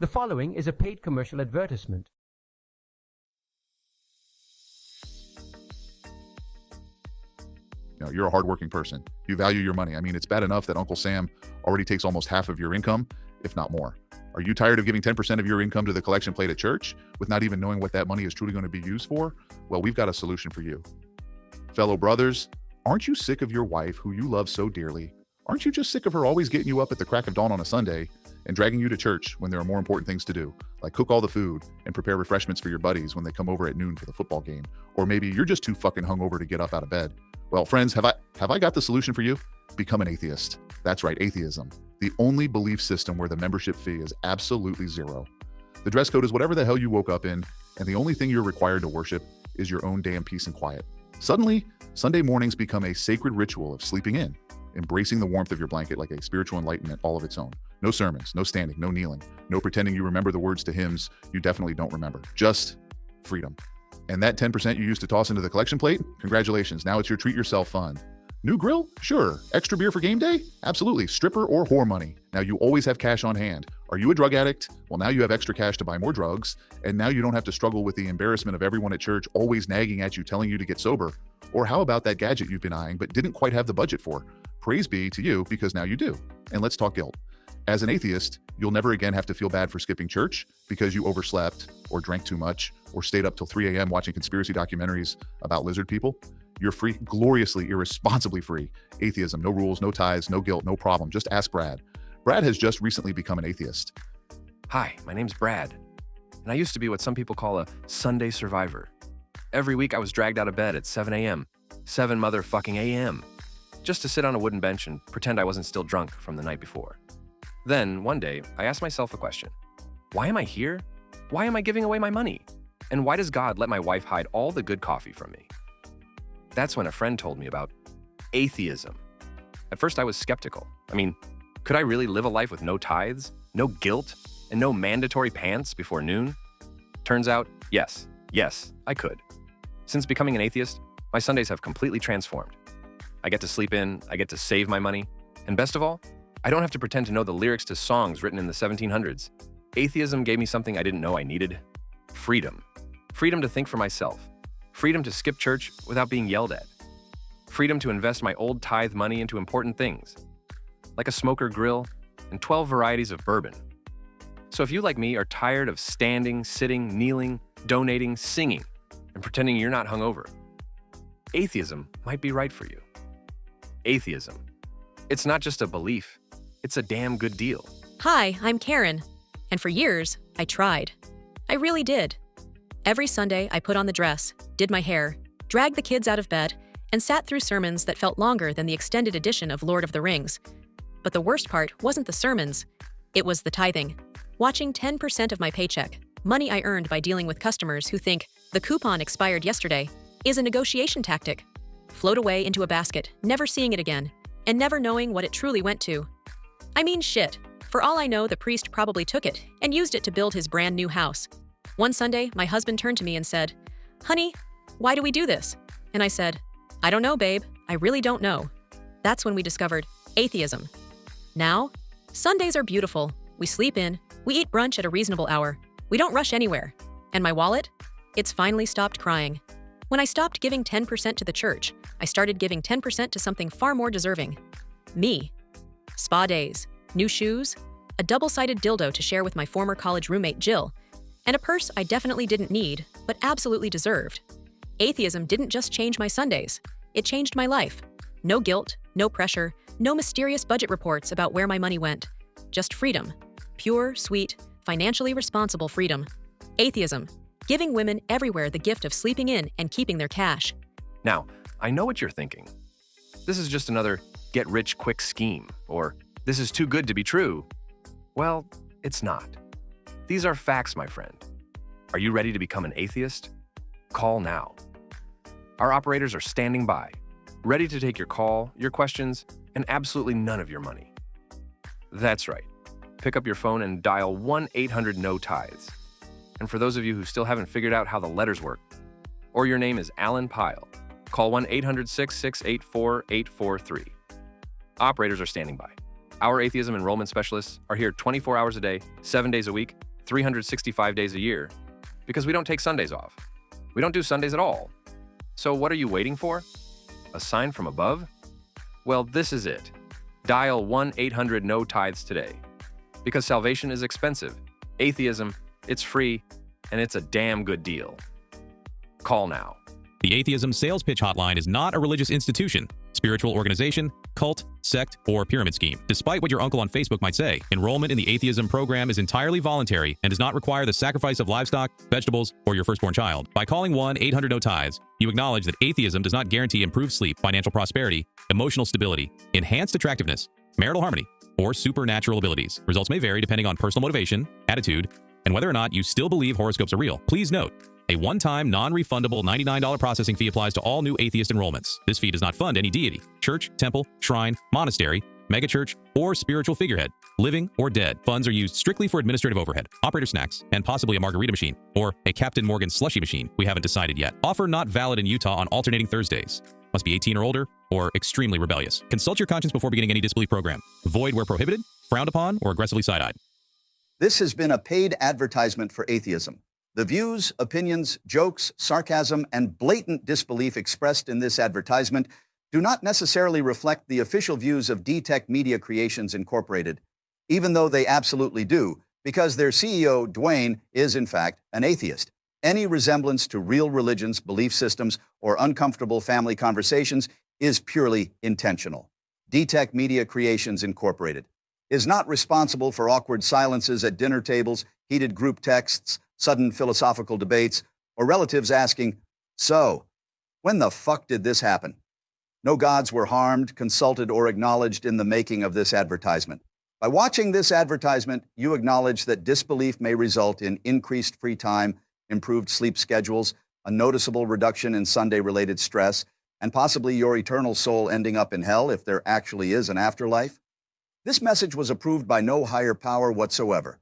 The following is a paid commercial advertisement. You're a hardworking person. You value your money. I mean, it's bad enough that Uncle Sam already takes almost half of your income, if not more. Are you tired of giving 10% of your income to the collection plate at church with not even knowing what that money is truly going to be used for? Well, we've got a solution for you. Fellow brothers, aren't you sick of your wife who you love so dearly? Aren't you just sick of her always getting you up at the crack of dawn on a Sunday and dragging you to church when there are more important things to do, like cook all the food and prepare refreshments for your buddies when they come over at noon for the football game? Or maybe you're just too fucking hungover to get up out of bed. Well, friends, have I got the solution for you? Become an atheist. That's right, atheism. The only belief system where the membership fee is absolutely zero. The dress code is whatever the hell you woke up in, and the only thing you're required to worship is your own damn peace and quiet. Suddenly, Sunday mornings become a sacred ritual of sleeping in, embracing the warmth of your blanket like a spiritual enlightenment all of its own. No sermons, no standing, no kneeling, no pretending you remember the words to hymns you definitely don't remember. Just freedom. And that 10% you used to toss into the collection plate? Congratulations, now it's your treat yourself fund. New grill? Sure. Extra beer for game day? Absolutely. Stripper or whore money? Now you always have cash on hand. Are you a drug addict? Well, now you have extra cash to buy more drugs, and now you don't have to struggle with the embarrassment of everyone at church always nagging at you telling you to get sober. Or how about that gadget you've been eyeing but didn't quite have the budget for? Praise be to you, because now you do. And let's talk guilt. As an atheist, you'll never again have to feel bad for skipping church because you overslept or drank too much or stayed up till 3 a.m. watching conspiracy documentaries about lizard people. You're free, gloriously, irresponsibly free. Atheism, no rules, no tithes, no guilt, no problem. Just ask Brad. Brad has just recently become an atheist. Hi, my name's Brad, and I used to be what some people call a Sunday survivor. Every week I was dragged out of bed at 7 a.m., 7 motherfucking a.m., just to sit on a wooden bench and pretend I wasn't still drunk from the night before. Then, one day, I asked myself a question. Why am I here? Why am I giving away my money? And why does God let my wife hide all the good coffee from me? That's when a friend told me about atheism. At first, I was skeptical. I mean, could I really live a life with no tithes, no guilt, and no mandatory pants before noon? Turns out, yes, I could. Since becoming an atheist, my Sundays have completely transformed. I get to sleep in, I get to save my money, and best of all, I don't have to pretend to know the lyrics to songs written in the 1700s. Atheism gave me something I didn't know I needed. Freedom. Freedom to think for myself. Freedom to skip church without being yelled at. Freedom to invest my old tithe money into important things, like a smoker grill and 12 varieties of bourbon. So if you, like me, are tired of standing, sitting, kneeling, donating, singing, and pretending you're not hungover, atheism might be right for you. Atheism. It's not just a belief. It's a damn good deal. Hi, I'm Karen. And for years, I tried. I really did. Every Sunday, I put on the dress, did my hair, dragged the kids out of bed, and sat through sermons that felt longer than the extended edition of Lord of the Rings. But the worst part wasn't the sermons. It was the tithing. Watching 10% of my paycheck, money I earned by dealing with customers who think the coupon expired yesterday, is a negotiation tactic. Float away into a basket, never seeing it again, and never knowing what it truly went to. I mean, shit. For all I know, the priest probably took it and used it to build his brand new house. One Sunday, my husband turned to me and said, "Honey, why do we do this?" And I said, "I don't know, babe. I really don't know." That's when we discovered atheism. Now, Sundays are beautiful. We sleep in, we eat brunch at a reasonable hour. We don't rush anywhere. And my wallet? It's finally stopped crying. When I stopped giving 10% to the church, I started giving 10% to something far more deserving. Me. Spa days, new shoes, a double-sided dildo to share with my former college roommate Jill, and a purse I definitely didn't need, but absolutely deserved. Atheism didn't just change my Sundays, it changed my life. No guilt, no pressure, no mysterious budget reports about where my money went. Just freedom. Pure, sweet, financially responsible freedom. Atheism. Giving women everywhere the gift of sleeping in and keeping their cash. Now, I know what you're thinking. This is just another get-rich-quick scheme, or this is too good to be true. Well, it's not. These are facts, my friend. Are you ready to become an atheist? Call now. Our operators are standing by, ready to take your call, your questions, and absolutely none of your money. That's right. Pick up your phone and dial 1-800-NO-TITHES. And for those of you who still haven't figured out how the letters work, or your name is Alan Pyle, call 1-800-668-4843. Operators are standing by. Our atheism enrollment specialists are here 24 hours a day, 7 days a week, 365 days a year because we don't take Sundays off. We don't do Sundays at all. So what are you waiting for? A sign from above? Well, this is it. Dial 1-800-NO-TITHES today. Because salvation is expensive, atheism, it's free, and it's a damn good deal. Call now. The Atheism Sales Pitch Hotline is not a religious institution, spiritual organization, cult, sect, or pyramid scheme. Despite what your uncle on Facebook might say, enrollment in the Atheism program is entirely voluntary and does not require the sacrifice of livestock, vegetables, or your firstborn child. By calling 1-800-NO-TITHES, you acknowledge that atheism does not guarantee improved sleep, financial prosperity, emotional stability, enhanced attractiveness, marital harmony, or supernatural abilities. Results may vary depending on personal motivation, attitude, and whether or not you still believe horoscopes are real. Please note, a one-time, non-refundable $99 processing fee applies to all new atheist enrollments. This fee does not fund any deity, church, temple, shrine, monastery, megachurch, or spiritual figurehead, living or dead. Funds are used strictly for administrative overhead, operator snacks, and possibly a margarita machine, or a Captain Morgan slushy machine. We haven't decided yet. Offer not valid in Utah on alternating Thursdays. Must be 18 or older, or extremely rebellious. Consult your conscience before beginning any disbelief program. Void where prohibited, frowned upon, or aggressively side-eyed. This has been a paid advertisement for atheism. The views, opinions, jokes, sarcasm, and blatant disbelief expressed in this advertisement do not necessarily reflect the official views of D-Tech Media Creations Incorporated, even though they absolutely do, because their CEO, Dwayne, is in fact an atheist. Any resemblance to real religions, belief systems, or uncomfortable family conversations is purely intentional. D-Tech Media Creations Incorporated is not responsible for awkward silences at dinner tables, heated group texts, sudden philosophical debates, or relatives asking, "So, when the fuck did this happen?" No gods were harmed, consulted, or acknowledged in the making of this advertisement. By watching this advertisement, you acknowledge that disbelief may result in increased free time, improved sleep schedules, a noticeable reduction in Sunday-related stress, and possibly your eternal soul ending up in hell if there actually is an afterlife. This message was approved by no higher power whatsoever.